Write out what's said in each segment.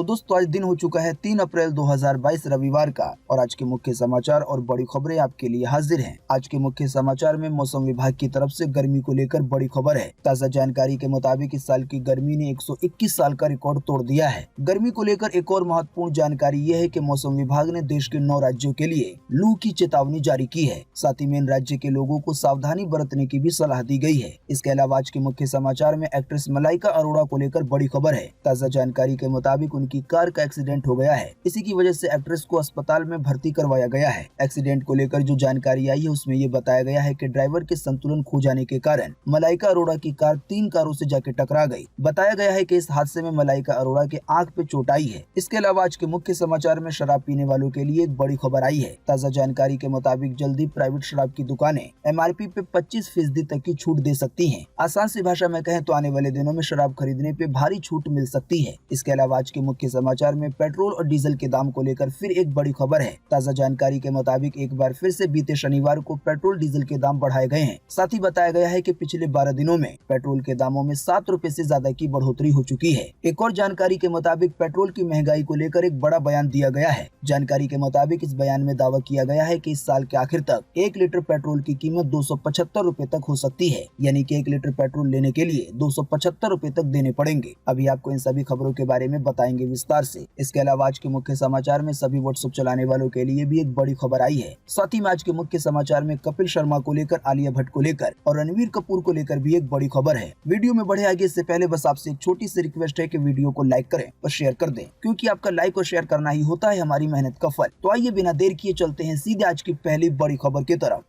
दोस्तों आज दिन हो चुका है 3 अप्रैल 2022 रविवार का और आज के मुख्य समाचार और बड़ी खबरें आपके लिए हाजिर हैं। आज के मुख्य समाचार में मौसम विभाग की तरफ से गर्मी को लेकर बड़ी खबर है। ताजा जानकारी के मुताबिक इस साल की गर्मी ने 121 साल का रिकॉर्ड तोड़ दिया है। गर्मी को लेकर एक और महत्वपूर्ण जानकारी ये है कि मौसम विभाग ने देश के 9 राज्यों के लिए लू की चेतावनी जारी की है। साथ ही में इन राज्य के लोगों को सावधानी बरतने की भी सलाह दी गई है। इसके अलावा आज के मुख्य समाचार में एक्ट्रेस मलाइका अरोड़ा को लेकर बड़ी खबर है। ताजा जानकारी के मुताबिक उनकी कार का एक्सीडेंट हो गया है। इसी की वजह से एक्ट्रेस को अस्पताल में भर्ती करवाया गया है। एक्सीडेंट को लेकर जो जानकारी आई है उसमें ये बताया गया है कि ड्राइवर के संतुलन खो जाने के कारण मलाइका अरोड़ा की कार 3 कारों से जाके टकरा गई। बताया गया है कि इस हादसे में मलाइका अरोड़ा के आंख पे चोट आई है। इसके अलावा आज के मुख्य समाचार में शराब पीने वालों के लिए एक बड़ी खबर आई है। ताजा जानकारी के मुताबिक जल्दी प्राइवेट शराब की दुकानें MRP पे 25% तक की छूट दे सकती हैं। आसान सी भाषा में कहें तो आने वाले दिनों में शराब खरीदने पे भारी छूट मिल सकती है। इसके अलावा आज के मुख्य समाचार में पेट्रोल और डीजल के दाम को लेकर फिर एक बड़ी खबर है। ताजा जानकारी के मुताबिक एक बार फिर से बीते शनिवार को पेट्रोल डीजल के दाम बढ़ाए गए हैं। साथ ही बताया गया है कि पिछले 12 दिनों में पेट्रोल के दामों में 7 रुपए से ज्यादा की बढ़ोतरी हो चुकी है। एक और जानकारी के मुताबिक पेट्रोल की महंगाई को लेकर एक बड़ा बयान दिया गया है। जानकारी के मुताबिक इस बयान में दावा किया गया है कि इस साल के आखिर तक 1 लीटर पेट्रोल की कीमत 275 रुपए तक हो सकती है। यानी कि 1 लीटर पेट्रोल लेने के लिए 275 रुपए तक देने पड़ेंगे। अभी आपको इन सभी खबरों के बारे में बताएंगे विस्तार से। इसके अलावा आज के मुख्य समाचार में सभी व्हाट्सएप चलाने वालों के लिए भी एक बड़ी खबर आई है। साथ ही में आज के मुख्य समाचार में कपिल शर्मा को लेकर, आलिया भट्ट को लेकर और रणवीर कपूर को लेकर भी एक बड़ी खबर है। वीडियो में बढ़े आगे इससे पहले बस आपसे एक छोटी सी रिक्वेस्ट है कि वीडियो को लाइक करें और शेयर कर दें, क्योंकि आपका लाइक और शेयर करना ही होता है हमारी मेहनत का फल। तो आइए बिना देर किए चलते हैं सीधे आज की पहली बड़ी खबर की तरफ।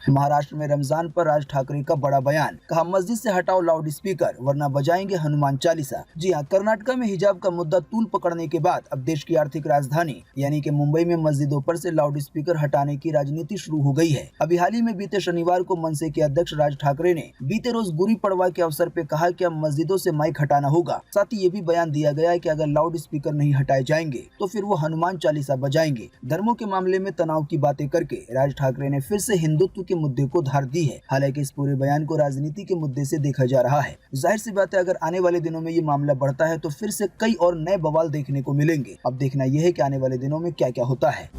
महाराष्ट्र में रमजान पर राज ठाकरे का बड़ा बयान, कहा मस्जिद से हटाओ लाउड स्पीकर वरना बजाएंगे हनुमान चालीसा। जी हां, कर्नाटका में हिजाब का मुद्दा तूल पकड़ने के बाद अब देश की आर्थिक राजधानी यानी कि मुंबई में मस्जिदों पर से लाउड स्पीकर हटाने की राजनीति शुरू हो गई है। अभी हाल ही में बीते शनिवार को मनसे के अध्यक्ष राज ठाकरे ने बीते रोज गुड़ी पड़वा के अवसर पे कहा कि अब मस्जिदों से माइक हटाना होगा। साथ ही ये भी बयान दिया गया है कि अगर लाउड स्पीकर नहीं हटाए जाएंगे तो फिर वो हनुमान चालीसा बजाएंगे। धर्मों के मामले में तनाव की बातें करके राज ठाकरे ने फिर से हिंदुत्व के मुद्दे को धार दी है। हालांकि इस पूरे बयान को राजनीति के मुद्दे से देखा जा रहा है। जाहिर सी बात है, अगर आने वाले दिनों में ये मामला बढ़ता है तो फिर से कई और नए बवाल देखने को मिलेंगे। अब देखना यह है कि आने वाले दिनों में क्या क्या होता है।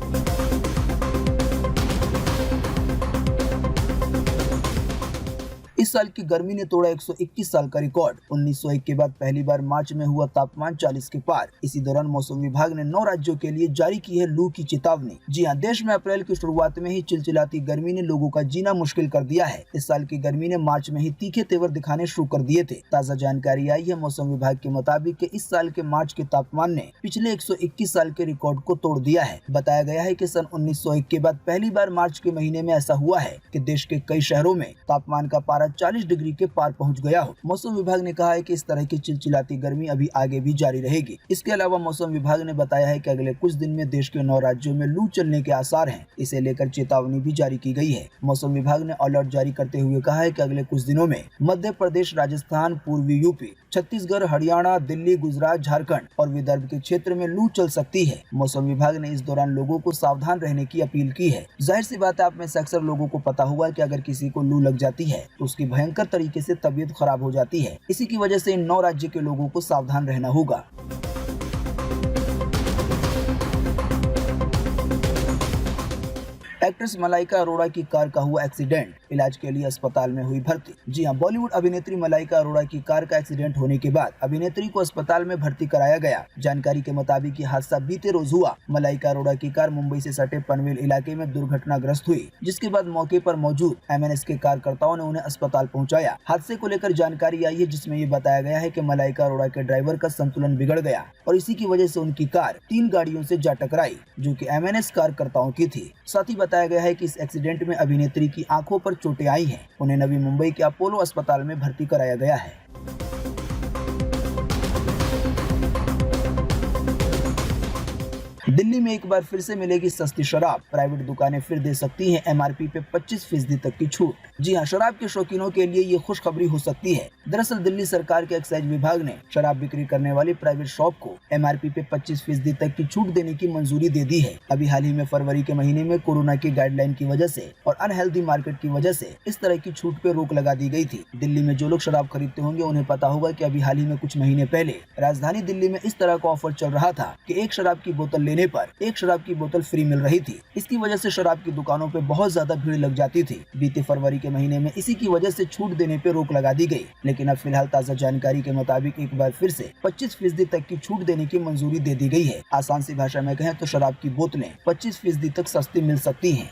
इस साल की गर्मी ने तोड़ा 121 साल का रिकॉर्ड। 1901 के बाद पहली बार मार्च में हुआ तापमान 40 के पार। इसी दौरान मौसम विभाग ने 9 राज्यों के लिए जारी की है लू की चेतावनी। जी हां, देश में अप्रैल की शुरुआत में ही चिलचिलाती गर्मी ने लोगों का जीना मुश्किल कर दिया है। इस साल की गर्मी ने मार्च में ही तीखे तेवर दिखाने शुरू कर दिए थे। ताजा जानकारी आई है मौसम विभाग के मुताबिक कि इस साल के मार्च के तापमान ने पिछले 121 साल के रिकॉर्ड को तोड़ दिया है। बताया गया है कि सन 1901 के बाद पहली बार मार्च के महीने में ऐसा हुआ है कि देश के कई शहरों में तापमान का पारा 40 डिग्री के पार पहुंच गया हो। मौसम विभाग ने कहा है कि इस तरह की चिलचिलाती गर्मी अभी आगे भी जारी रहेगी। इसके अलावा मौसम विभाग ने बताया है कि अगले कुछ दिन में देश के 9 राज्यों में लू चलने के आसार हैं। इसे लेकर चेतावनी भी जारी की गई है। मौसम विभाग ने अलर्ट जारी करते हुए कहा है कि अगले कुछ दिनों में मध्य प्रदेश, राजस्थान, पूर्वी यूपी, छत्तीसगढ़, हरियाणा, दिल्ली, गुजरात, झारखंड और विदर्भ के क्षेत्र में लू चल सकती है। मौसम विभाग ने इस दौरान लोगों को सावधान रहने की अपील की है। जाहिर सी बात है, आप में से अक्सर लोगों को पता हुआ कि अगर किसी को लू लग जाती है तो उसकी भयंकर तरीके से तबीयत खराब हो जाती है। इसी की वजह से इन 9 राज्य के लोगों को सावधान रहना होगा। एक्ट्रेस मलाइका अरोड़ा की कार का हुआ एक्सीडेंट, इलाज के लिए अस्पताल में हुई भर्ती। जी हां, बॉलीवुड अभिनेत्री मलाइका अरोड़ा की कार का एक्सीडेंट होने के बाद अभिनेत्री को अस्पताल में भर्ती कराया गया। जानकारी के मुताबिक ये हादसा बीते रोज हुआ। मलाइका अरोड़ा की कार मुंबई से सटे पनवेल इलाके में दुर्घटनाग्रस्त हुई, जिसके बाद मौके पर मौजूद MNS के कार्यकर्ताओं ने उन्हें अस्पताल पहुंचाया। हादसे को लेकर जानकारी आई है जिसमें ये बताया गया है कि मलाइका अरोड़ा के ड्राइवर का संतुलन बिगड़ गया और इसी की वजह से उनकी कार 3 गाड़ियों से जा टकराई जो कि MNS कार्यकर्ताओं की थी। साथ ही बताया गया है कि इस एक्सीडेंट में अभिनेत्री की आंखों पर चोटें आई हैं। उन्हें नवी मुंबई के अपोलो अस्पताल में भर्ती कराया गया है। दिल्ली में एक बार फिर से मिलेगी सस्ती शराब, प्राइवेट दुकानें फिर दे सकती हैं एमआरपी पे 25% तक की छूट। जी हां, शराब के शौकीनों के लिए ये खुशखबरी हो सकती है। दरअसल दिल्ली सरकार के एक्साइज विभाग ने शराब बिक्री करने वाली प्राइवेट शॉप को एमआरपी पे 25% तक की छूट देने की मंजूरी दे दी है। अभी हाल ही में फरवरी के महीने में कोरोना की गाइडलाइन की वजह से और अनहेल्दी मार्केट की वजह से इस तरह की छूट पे रोक लगा दी गई थी। दिल्ली में जो लोग शराब खरीदते होंगे उन्हें पता होगा कि अभी हाल ही में कुछ महीने पहले राजधानी दिल्ली में इस तरह का ऑफर चल रहा था कि एक शराब की बोतल लेने पर एक शराब की बोतल फ्री मिल रही थी। इसकी वजह से शराब की दुकानों पे बहुत ज्यादा भीड़ लग जाती थी। बीते फरवरी के महीने में इसी की वजह से छूट देने पे रोक लगा दी गई, लेकिन अब फिलहाल ताज़ा जानकारी के मुताबिक एक बार फिर से 25% तक की छूट देने की मंजूरी दे दी गई है। आसान सी भाषा में कहें तो शराब की बोतलें 25% तक सस्ती मिल सकती हैं।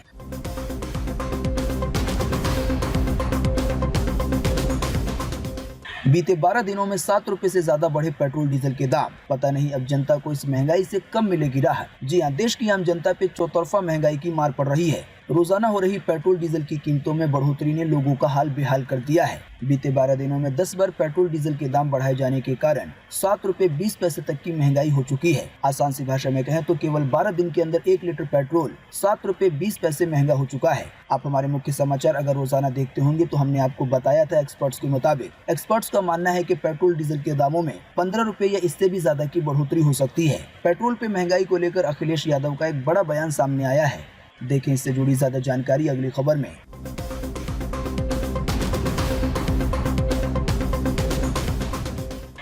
बीते 12 दिनों में 7 रुपए से ज्यादा बढ़े पेट्रोल डीजल के दाम। पता नहीं अब जनता को इस महंगाई से कब मिलेगी राहत। जी हां, देश की आम जनता पे चौतरफा महंगाई की मार पड़ रही है। रोजाना हो रही पेट्रोल डीजल की कीमतों में बढ़ोतरी ने लोगों का हाल बेहाल कर दिया है। बीते 12 दिनों में 10 बार पेट्रोल डीजल के दाम बढ़ाए जाने के कारण 7 रुपए 20 पैसे तक की महंगाई हो चुकी है। आसान सी भाषा में कहें तो केवल 12 दिन के अंदर 1 लीटर पेट्रोल 7 रुपए 20 पैसे महंगा हो चुका है। आप हमारे मुख्य समाचार अगर रोजाना देखते होंगे तो हमने आपको बताया था एक्सपर्ट्स के मुताबिक एक्सपर्ट्स का मानना है कि पेट्रोल डीजल के दामों में 15 रुपए या इससे भी ज्यादा की बढ़ोतरी हो सकती है। पेट्रोल पे महंगाई को लेकर अखिलेश यादव का एक बड़ा बयान सामने आया है। देखें इससे जुड़ी ज्यादा जानकारी अगली खबर में।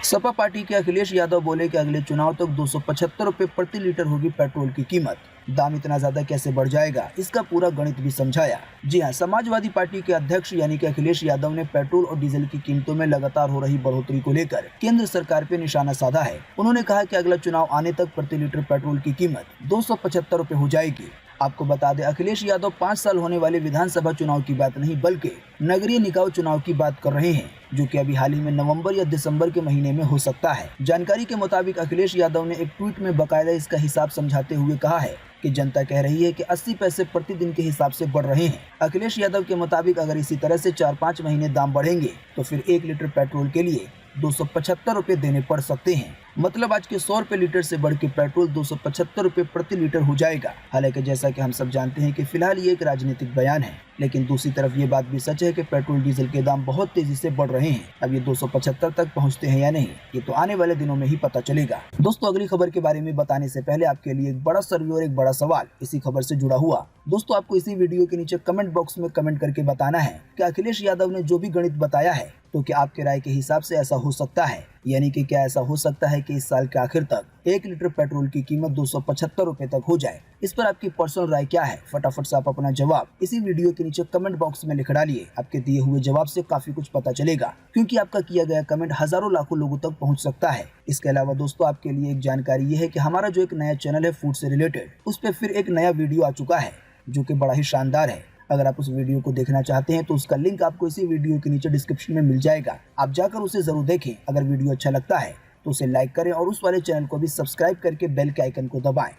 सपा पार्टी के अखिलेश यादव बोले कि अगले चुनाव तक 275 रुपए प्रति लीटर होगी पेट्रोल की कीमत। दाम इतना ज्यादा कैसे बढ़ जाएगा, इसका पूरा गणित भी समझाया। जी हां, समाजवादी पार्टी के अध्यक्ष यानी कि अखिलेश यादव ने पेट्रोल और डीजल की कीमतों में लगातार हो रही बढ़ोतरी को लेकर केंद्र सरकार पे निशाना साधा है। उन्होंने कहा कि अगला चुनाव आने तक प्रति लीटर पेट्रोल की कीमत 275 रुपए हो जाएगी। आपको बता दें, अखिलेश यादव 5 साल होने वाले विधानसभा चुनाव की बात नहीं बल्कि नगरीय निकाय चुनाव की बात कर रहे हैं, जो कि अभी हाल ही में नवंबर या दिसंबर के महीने में हो सकता है। जानकारी के मुताबिक अखिलेश यादव ने एक ट्वीट में बकायदा इसका हिसाब समझाते हुए कहा है कि जनता कह रही है कि 80 पैसे प्रतिदिन के हिसाब से बढ़ रहे हैं। अखिलेश यादव के मुताबिक अगर इसी तरह से 4-5 महीने दाम बढ़ेंगे तो फिर 1 लीटर पेट्रोल के लिए 275 रुपए देने पड़ सकते हैं। मतलब आज के 100 रुपए लीटर से बढ़ के पेट्रोल 275 रुपए प्रति लीटर हो जाएगा। हालांकि जैसा कि हम सब जानते हैं कि फिलहाल ये एक राजनीतिक बयान है, लेकिन दूसरी तरफ ये बात भी सच है कि पेट्रोल डीजल के दाम बहुत तेजी से बढ़ रहे हैं। अब ये 275 तक पहुंचते हैं या नहीं, ये तो आने वाले दिनों में ही पता चलेगा। दोस्तों, अगली खबर के बारे में बताने से पहले आपके लिए एक बड़ा सर्वे और एक बड़ा सवाल इसी खबर से जुड़ा हुआ। दोस्तों, आपको इसी वीडियो के नीचे कमेंट बॉक्स में कमेंट करके बताना है कि अखिलेश यादव ने जो भी गणित बताया है तो क्या आपके राय के हिसाब से ऐसा हो सकता है, यानी कि क्या ऐसा हो सकता है कि इस साल के आखिर तक 1 लीटर पेट्रोल की कीमत 275 रुपए तक हो जाए। इस पर आपकी पर्सनल राय क्या है? फटाफट से आप अपना जवाब इसी वीडियो के नीचे कमेंट बॉक्स में लिख डालिए। आपके दिए हुए जवाब से काफी कुछ पता चलेगा, क्योंकि आपका किया गया कमेंट हजारों लाखों लोगों तक पहुंच सकता है। इसके अलावा दोस्तों, आपके लिए एक जानकारी ये है कि हमारा जो एक नया चैनल है फूड से रिलेटेड, उस पर फिर एक नया वीडियो आ चुका है जो कि बड़ा ही शानदार है। अगर आप उस वीडियो को देखना चाहते हैं तो उसका लिंक आपको इसी वीडियो के नीचे डिस्क्रिप्शन में मिल जाएगा। आप जाकर उसे जरूर देखें। अगर वीडियो अच्छा लगता है तो उसे लाइक करें और उस वाले चैनल को भी सब्सक्राइब करके बेल के आइकन को दबाएं।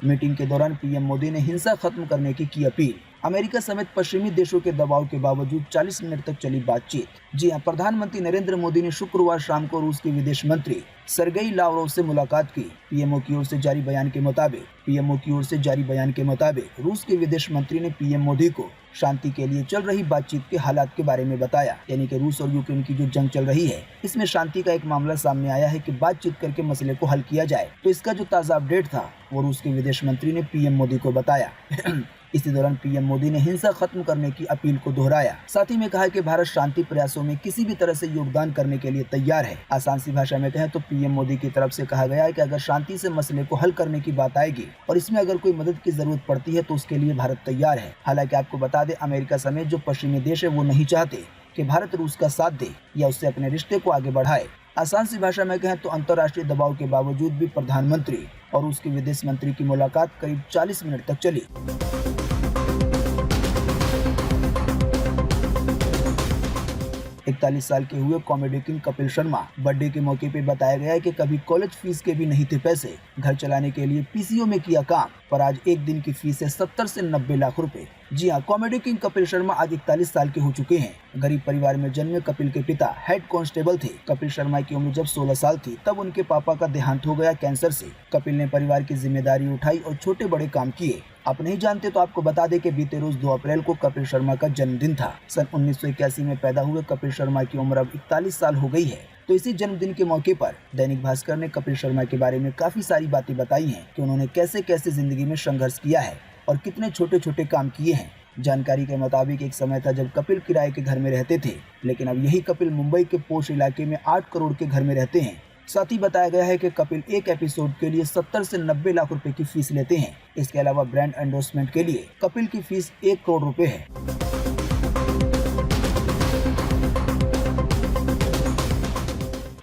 मीटिंग के दौरान पीएम मोदी ने हिंसा खत्म करने की अपील। अमेरिका समेत पश्चिमी देशों के दबाव के बावजूद 40 मिनट तक चली बातचीत। जी हां, प्रधानमंत्री नरेंद्र मोदी ने शुक्रवार शाम को रूस के विदेश मंत्री सरगेई लावरोव से मुलाकात की। पीएमओ की ओर से जारी बयान के मुताबिक रूस के विदेश मंत्री ने पीएम मोदी को शांति के लिए चल रही बातचीत के हालात के बारे में बताया। यानी कि रूस और यूक्रेन की जो जंग चल रही है, इसमें शांति का एक मामला सामने आया है कि बातचीत करके मसले को हल किया जाए। तो इसका जो ताज़ा अपडेट था वो रूस के विदेश मंत्री ने पीएम मोदी को बताया। इसी दौरान पीएम मोदी ने हिंसा खत्म करने की अपील को दोहराया। साथ ही में कहा कि भारत शांति प्रयासों में किसी भी तरह से योगदान करने के लिए तैयार है। आसान सी भाषा में कहें तो पीएम मोदी की तरफ से कहा गया है कि अगर शांति से मसले को हल करने की बात आएगी और इसमें अगर कोई मदद की जरूरत पड़ती है तो उसके लिए भारत तैयार है। हालांकि आपको बता दें, अमेरिका समेत जो पश्चिमी देश है वो नहीं चाहते कि भारत रूस का साथ दे या उससे अपने रिश्ते को आगे बढ़ाए। आसान सी भाषा में कहें तो अंतर्राष्ट्रीय दबाव के बावजूद भी प्रधानमंत्री और उसके विदेश मंत्री की मुलाकात करीब 40 मिनट तक चली। 41 साल के हुए comedy king Kapil Sharma birthday के मौके पे बताया गया है कि कभी कॉलेज फीस के भी नहीं थे पैसे, घर चलाने के लिए पीसीओ में किया काम, पर आज एक दिन की फीस है 70 से 90 लाख रुपए। जी हाँ, कॉमेडी किंग कपिल शर्मा आज 41 साल के हो चुके हैं। गरीब परिवार में जन्मे कपिल के पिता हेड कांस्टेबल थे। कपिल शर्मा की उम्र जब 16 साल थी तब उनके पापा का देहांत हो गया कैंसर से। कपिल ने परिवार की जिम्मेदारी उठाई और छोटे बड़े काम किए। आप नहीं जानते तो आपको बता दें कि बीते रोज 2 अप्रैल को कपिल शर्मा का जन्मदिन था। सन 1981 में पैदा हुए कपिल शर्मा की उम्र अब 41 साल हो गई है। तो इसी जन्मदिन के मौके पर दैनिक भास्कर ने कपिल शर्मा के बारे में काफी सारी बातें बताई हैं कि उन्होंने कैसे कैसे जिंदगी में संघर्ष किया है और कितने छोटे छोटे काम किए हैं। जानकारी के मुताबिक एक समय था जब कपिल किराए के घर में रहते थे, लेकिन अब यही कपिल मुंबई के पोश इलाके में 8 करोड़ के घर में रहते हैं। साथ ही बताया गया है कि कपिल एक एपिसोड के लिए 70 से 90 लाख रुपए की फीस लेते हैं। इसके अलावा ब्रांड एंडोर्समेंट के लिए कपिल की फीस 1 करोड़ रुपए है।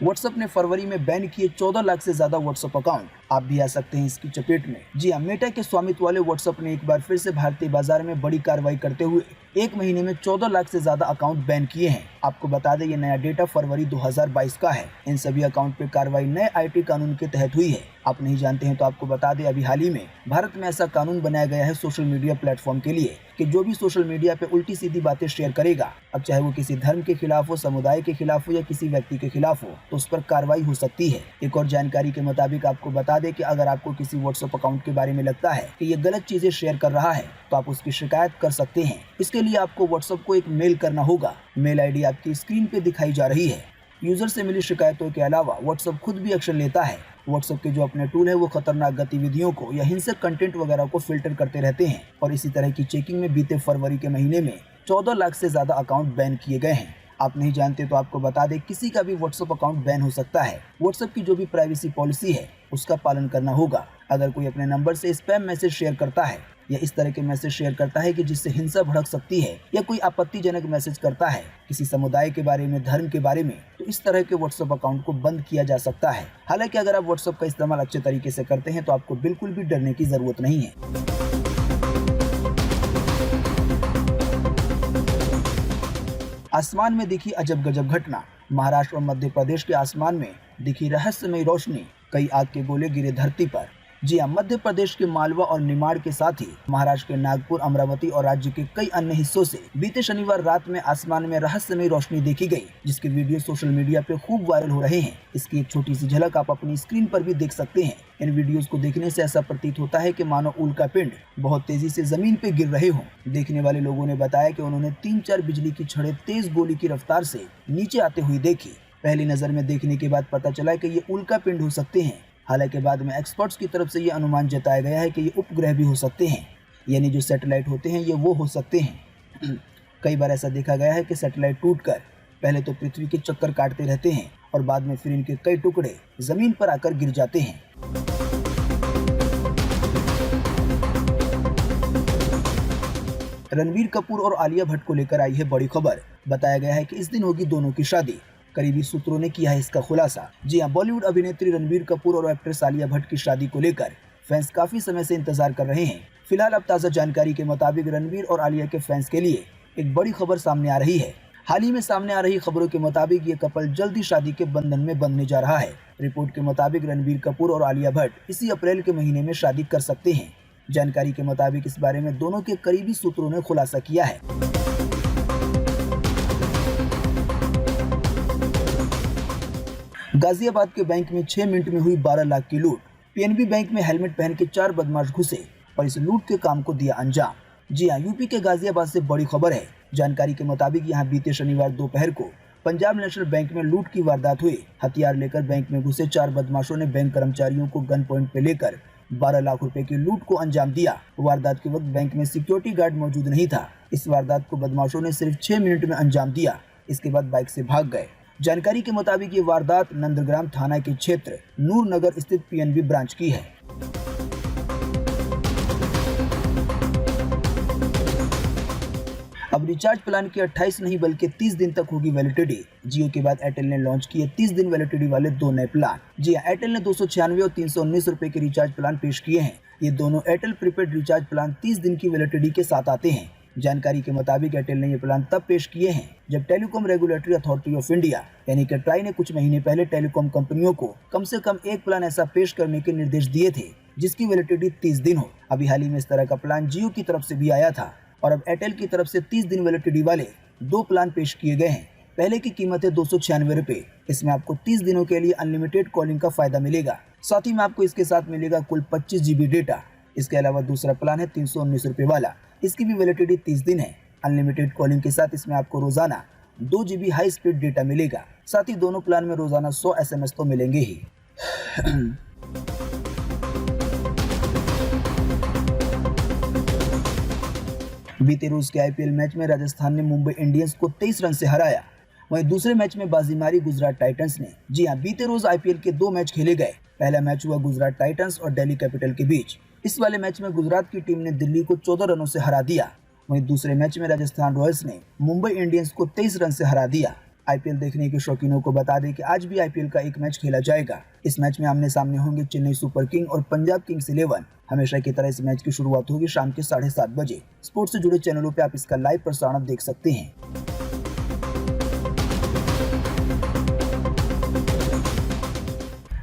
व्हाट्सएप ने फरवरी में बैन किए 14 लाख से ज्यादा व्हाट्सएप अकाउंट। आप भी आ सकते हैं इसकी चपेट में। जी हाँ, मेटा के स्वामित्व वाले व्हाट्सएप ने एक बार फिर से भारतीय बाजार में बड़ी कार्रवाई करते हुए एक महीने में 14 लाख से ज्यादा अकाउंट बैन किए हैं। आपको बता दें ये नया डेटा फरवरी 2022 का है। इन सभी अकाउंट पे कार्रवाई नए आईटी कानून के तहत हुई है। आप नहीं जानते हैं तो आपको बता दें अभी हाल ही में भारत में ऐसा कानून बनाया गया है सोशल मीडिया प्लेटफॉर्म के लिए कि जो भी सोशल मीडिया पे उल्टी सीधी बातें शेयर करेगा, अब चाहे वो किसी धर्म के खिलाफ हो, समुदाय के खिलाफ हो या किसी व्यक्ति के खिलाफ हो, तो उस पर कार्रवाई हो सकती है। एक और जानकारी के मुताबिक आपको बता दें कि अगर आपको किसी व्हाट्सएप अकाउंट के बारे में लगता है कि ये गलत चीजें शेयर कर रहा है तो आप उसकी शिकायत कर सकते हैं। इसके लिए आपको व्हाट्सएप को एक मेल करना होगा। मेल आईडी आपकी स्क्रीन पे दिखाई जा रही है। यूजर से मिली शिकायतों के अलावा व्हाट्सएप खुद भी एक्शन लेता है। व्हाट्सएप के जो अपने टूल है वो खतरनाक गतिविधियों को या हिंसक कंटेंट वगैरह को फिल्टर करते रहते हैं और इसी तरह की चेकिंग में बीते फरवरी के महीने में 14 लाख से ज्यादा अकाउंट बैन किए गए हैं। आप नहीं जानते तो आपको बता दें किसी का भी व्हाट्सएप अकाउंट बैन हो सकता है। व्हाट्सएप की जो भी प्राइवेसी पॉलिसी है उसका पालन करना होगा। अगर कोई अपने नंबर से स्पैम मैसेज शेयर करता है या इस तरह के मैसेज शेयर करता है कि जिससे हिंसा भड़क सकती है या कोई आपत्तिजनक मैसेज करता है किसी समुदाय के बारे में, धर्म के बारे में, तो इस तरह के व्हाट्सएप अकाउंट को बंद किया जा सकता है। हालांकि अगर आप व्हाट्सएप का इस्तेमाल अच्छे तरीके से करते हैं तो आपको बिल्कुल भी डरने की जरूरत नहीं है। आसमान में दिखी अजब गजब घटना। महाराष्ट्र और मध्य प्रदेश के आसमान में दिखी रहस्यमय रोशनी। कई आग के गोले गिरे धरती पर। जी हाँ, मध्य प्रदेश के मालवा और निमाड़ के साथ ही महाराष्ट्र के नागपुर, अमरावती और राज्य के कई अन्य हिस्सों से बीते शनिवार रात में आसमान में रहस्यमय रोशनी देखी गई, जिसके वीडियो सोशल मीडिया पे खूब वायरल हो रहे हैं। इसकी एक छोटी सी झलक आप अपनी स्क्रीन पर भी देख सकते हैं। इन वीडियोस को देखने से ऐसा प्रतीत होता है कि मानो उल्का पिंड बहुत तेजी से जमीन पे गिर रहे हों। देखने वाले लोगों ने बताया कि उन्होंने 3-4 बिजली की छड़ें तेज गोली की रफ्तार से नीचे आते हुए देखी। पहली नजर में देखने के बाद पता चला कि ये उल्का पिंड हो सकते हैं। हालांकि बाद में एक्सपर्ट्स की तरफ से ये अनुमान जताया गया है कि ये उपग्रह भी हो सकते हैं, यानी जो सैटेलाइट होते हैं ये वो हो सकते हैं। कई बार ऐसा देखा गया है कि सैटेलाइट टूटकर पहले तो पृथ्वी के चक्कर काटते रहते हैं और बाद में फिर इनके कई टुकड़े जमीन पर आकर गिर जाते हैं। रणबीर कपूर और आलिया भट्ट को लेकर आई है बड़ी खबर। बताया गया है कि इस दिन होगी दोनों की शादी। करीबी सूत्रों ने किया है इसका खुलासा। जी हाँ, बॉलीवुड अभिनेत्री रणबीर कपूर और एक्ट्रेस आलिया भट्ट की शादी को लेकर फैंस काफी समय से इंतजार कर रहे हैं। फिलहाल अब ताज़ा जानकारी के मुताबिक रणबीर और आलिया के फैंस के लिए एक बड़ी खबर सामने आ रही है। हाल ही में सामने आ रही खबरों के मुताबिक ये कपल जल्दी शादी के बंधन में बंधने जा रहा है। रिपोर्ट के मुताबिक रणबीर कपूर और आलिया भट्ट इसी अप्रैल के महीने में शादी कर सकते हैं। जानकारी के मुताबिक इस बारे में दोनों के करीबी सूत्रों ने खुलासा किया है। गाजियाबाद के बैंक में 6 मिनट में हुई 12 लाख की लूट। पीएनबी बैंक में हेलमेट पहन के 4 बदमाश घुसे और इस लूट के काम को दिया अंजाम। जी हाँ, यूपी के गाजियाबाद से बड़ी खबर है। जानकारी के मुताबिक यहां बीते शनिवार दोपहर को पंजाब नेशनल बैंक में लूट की वारदात हुई। हथियार लेकर बैंक में घुसे 4 बदमाशों ने बैंक कर्मचारियों को गन पॉइंट पे लेकर 12 लाख रुपए की लूट को अंजाम दिया। वारदात के वक्त बैंक में सिक्योरिटी गार्ड मौजूद नहीं था। इस वारदात को बदमाशों ने सिर्फ 6 मिनट में अंजाम दिया। इसके बाद बाइक से भाग गए। जानकारी के मुताबिक ये वारदात नंदग्राम थाना के क्षेत्र नूर नगर स्थित पीएनबी ब्रांच की है। अब रिचार्ज प्लान की 28 नहीं बल्कि 30 दिन तक होगी वैलिडिटी। जियो के बाद एयरटेल ने लॉन्च किए 30 दिन वैलिडिटी वाले 2 नए प्लान। जी हाँ, एयरटेल ने 296 और 319 रुपए के रिचार्ज प्लान पेश किए हैं। ये दोनों एयरटेल प्रीपेड रिचार्ज प्लान 30 दिन की वैलिडिटी के साथ आते हैं। जानकारी के मुताबिक एयरटेल ने ये प्लान तब पेश किए हैं जब telecom regulatory authority of India यानी कि ट्राई ने कुछ महीने पहले टेलीकॉम कंपनियों को कम से कम एक प्लान ऐसा पेश करने के निर्देश दिए थे जिसकी वैलिडिटी 30 दिन हो। अभी हाल ही में इस तरह का प्लान जियो की तरफ से भी आया था और अब एयरटेल की तरफ से 30 दिन वैलिडिटी वाले 2 प्लान पेश किए गए हैं। पहले की कीमत है 296 रुपए। इसमें आपको 30 दिनों के लिए अनलिमिटेड कॉलिंग का फायदा मिलेगा। साथ ही में आपको इसके साथ मिलेगा कुल 25 GB डेटा। इसके अलावा दूसरा प्लान है 319 रुपए वाला। इसकी भी वैलिडिटी 30 दिन है। अनलिमिटेड कॉलिंग के साथ इसमें आपको रोजाना 2 GB हाई स्पीड डेटा मिलेगा। साथ ही दोनों प्लान में रोजाना 100 SMS तो मिलेंगे ही। बीते रोज के IPL मैच में राजस्थान ने मुंबई इंडियंस को 23 रन से हराया। वहीं दूसरे मैच में बाजी मारी गुजरात टाइटंस ने। जी हां, बीते रोज IPL के 2 मैच खेले गए। पहला मैच हुआ गुजरात टाइटंस और दिल्ली कैपिटल के बीच। इस वाले मैच में गुजरात की टीम ने दिल्ली को 14 रनों से हरा दिया। वहीं दूसरे मैच में राजस्थान रॉयल्स ने मुंबई इंडियंस को 23 रन से हरा दिया। IPL देखने के शौकीनों को बता दें कि आज भी IPL का एक मैच खेला जाएगा। इस मैच में आमने सामने होंगे चेन्नई सुपर किंग और पंजाब किंग्स 11। हमेशा की तरह इस मैच की शुरुआत होगी शाम के 7:30 बजे। स्पोर्ट्स से जुड़े चैनलों पे आप इसका लाइव प्रसारण देख सकते हैं।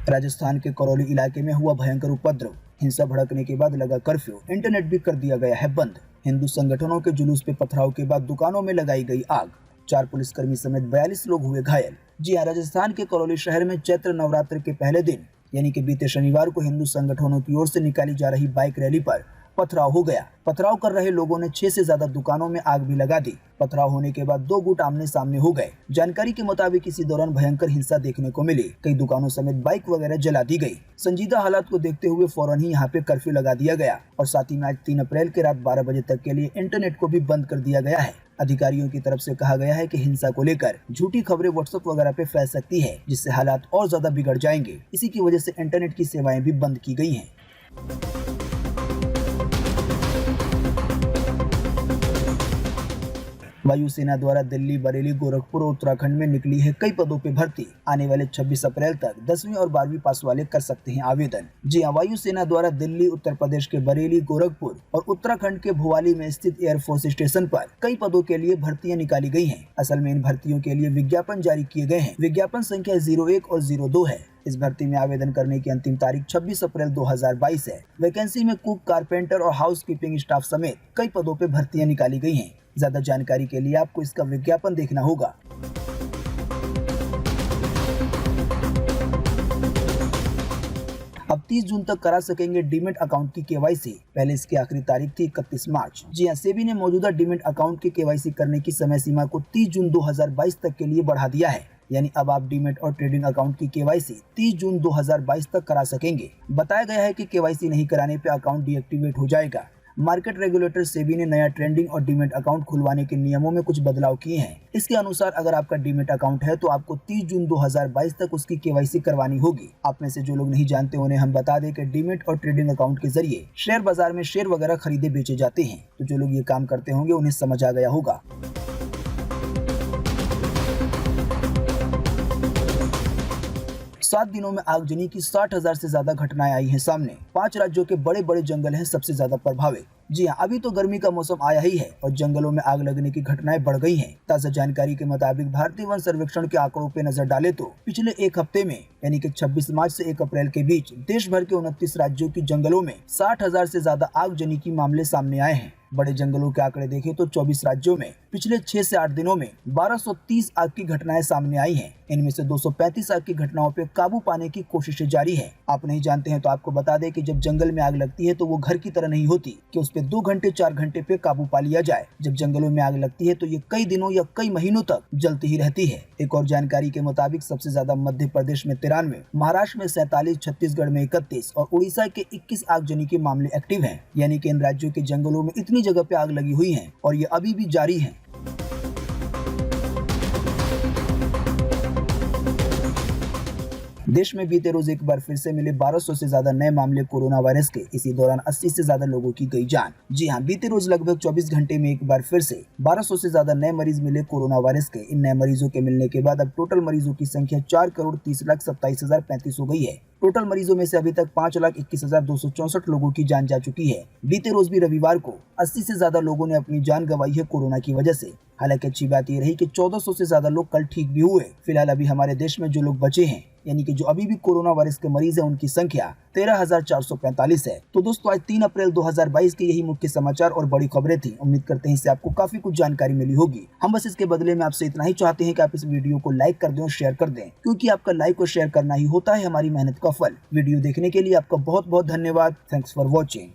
राजस्थान के करौली इलाके में हुआ भयंकर उपद्रव। हिंसा भड़कने के बाद लगा कर्फ्यू। इंटरनेट भी कर दिया गया है बंद। हिंदू संगठनों के जुलूस पे पथराव के बाद दुकानों में लगाई गई आग। 4 पुलिसकर्मी समेत 42 लोग हुए घायल। जी हां, राजस्थान के करौली शहर में चैत्र नवरात्र के पहले दिन यानी कि बीते शनिवार को हिंदू संगठनों की ओर से निकाली जा रही बाइक रैली पर पथराव हो गया। पथराव कर रहे लोगों ने 6 से ज्यादा दुकानों में आग भी लगा दी। पथराव होने के बाद 2 गुट आमने सामने हो गए। जानकारी के मुताबिक इसी दौरान भयंकर हिंसा देखने को मिली। कई दुकानों समेत बाइक वगैरह जला दी गई। संजीदा हालात को देखते हुए फौरन ही यहाँ पे कर्फ्यू लगा दिया गया और साथ ही में आज 3 अप्रैल के रात 12 बजे तक के लिए इंटरनेट को भी बंद कर दिया गया है। अधिकारियों की तरफ से कहा गया है कि हिंसा को लेकर झूठी खबरें व्हाट्सएप वगैरह पे फैल सकती है, जिससे हालात और ज्यादा बिगड़ जाएंगे। इसी की वजह से इंटरनेट की सेवाएं भी बंद की गई हैं। वायुसेना द्वारा दिल्ली, बरेली, गोरखपुर और उत्तराखंड में निकली है कई पदों पे भर्ती। आने वाले 26 अप्रैल तक 10वीं और 12वीं पास वाले कर सकते हैं आवेदन। जी हां, वायुसेना द्वारा दिल्ली, उत्तर प्रदेश के बरेली, गोरखपुर और उत्तराखंड के भुवाली में स्थित एयरफोर्स स्टेशन पर कई पदों के लिए भर्तियां निकाली गई हैं। असल में इन भर्तियों के लिए विज्ञापन जारी किए गए हैं। विज्ञापन संख्या 01 और 02 है। इस भर्ती में आवेदन करने की अंतिम तारीख 26 अप्रैल 2022 है। वैकेंसी में कुक, कारपेंटर और हाउसकीपिंग स्टाफ समेत कई पदों पे भर्तियां निकाली गई हैं। ज्यादा जानकारी के लिए आपको इसका विज्ञापन देखना होगा। अब 30 जून तक करा सकेंगे डीमेट अकाउंट की KYC। पहले इसकी आखिरी तारीख थी 31 मार्च। जी हां, सेबी ने मौजूदा डीमेट अकाउंट की KYC करने की समय सीमा को 30 जून 2022 तक के लिए बढ़ा दिया है। यानी अब आप डीमेट और ट्रेडिंग अकाउंट की KYC 30 जून 2022 तक करा सकेंगे। बताया गया है कि KYC नहीं कराने पे अकाउंट डीएक्टिवेट हो जाएगा। मार्केट रेगुलेटर सेबी ने नया ट्रेडिंग और डीमेट अकाउंट खुलवाने के नियमों में कुछ बदलाव किए हैं। इसके अनुसार अगर आपका डीमेट अकाउंट है तो आपको 30 जून 2022 तक उसकी KYC करवानी होगी। आप में से जो लोग नहीं जानते उन्हें हम बता दें कि डीमेट और ट्रेडिंग अकाउंट के जरिए शेयर बाजार में शेयर वगैरह खरीदे बेचे जाते हैं। तो जो लोग ये काम करते होंगे उन्हें समझ आ गया होगा। 7 दिनों में आगजनी की 60,000 से ज्यादा घटनाएं आई हैं सामने। 5 राज्यों के बड़े बड़े जंगल हैं सबसे ज्यादा प्रभावित। जी हां, अभी तो गर्मी का मौसम आया ही है और जंगलों में आग लगने की घटनाएं बढ़ गई हैं। ताजा जानकारी के मुताबिक भारतीय वन सर्वेक्षण के आंकड़ों पे नजर डाले तो पिछले एक हफ्ते में यानी कि 26 मार्च से 1 अप्रैल के बीच देश भर के 29 राज्यों की जंगलों में 60,000 से ज्यादा आगजनी की मामले सामने आए हैं। बड़े जंगलों के आंकड़े देखें तो 24 राज्यों में पिछले 6 से 8 दिनों में 1230 आग की घटनाएं सामने आई हैं। इनमें से 235 आग की घटनाओं पे काबू पाने की कोशिशें जारी है। आप नहीं जानते हैं तो आपको बता दें कि जब जंगल में आग लगती है तो वो घर की तरह नहीं होती कि उस पे 2 घंटे 4 घंटे पे काबू पा लिया जाए। जब जंगलों में आग लगती है तो ये कई दिनों या कई महीनों तक जलती ही रहती है। एक और जानकारी के मुताबिक सबसे ज्यादा मध्य प्रदेश में 93, महाराष्ट्र में 47, छत्तीसगढ़ में 31 और उड़ीसा के 21 आगजनी के मामले एक्टिव हैं। यानी कि इन राज्यों के जंगलों में इतनी जगह पे आग लगी हुई है और ये अभी भी जारी है। देश में बीते रोज एक बार फिर से मिले 1200 से ज्यादा नए मामले कोरोना वायरस के। इसी दौरान 80 से ज्यादा लोगों की गई जान। जी हां, बीते रोज लगभग 24 घंटे में एक बार फिर से 1200 से ज्यादा नए मरीज मिले कोरोना वायरस के। इन नए मरीजों के मिलने के बाद अब टोटल मरीजों की संख्या 4,30,27,035 हो गई है। टोटल मरीजों में से अभी तक 5,21,264 लोगों की जान जा चुकी है। बीते रोज भी रविवार को 80 से ज्यादा लोगों ने अपनी जान गंवाई है कोरोना की वजह से। हालांकि अच्छी बात यह रही कि 1400 से ज्यादा लोग कल ठीक भी हुए। फिलहाल अभी हमारे देश में जो लोग बचे हैं यानी कि जो अभी भी कोरोना वायरस के मरीज है उनकी संख्या 13,445 है। तो दोस्तों आज 3 अप्रैल 2022 के यही मुख्य समाचार और बड़ी खबरें थी। उम्मीद करते हैं इससे आपको काफी कुछ जानकारी मिली होगी। हम बस इसके बदले में आपसे इतना ही चाहते हैं कि आप इस वीडियो को लाइक कर दें और शेयर कर दें, क्योंकि आपका लाइक और शेयर करना ही होता है हमारी मेहनत का फल। वीडियो देखने के लिए आपका बहुत बहुत धन्यवाद। Thanks for watching.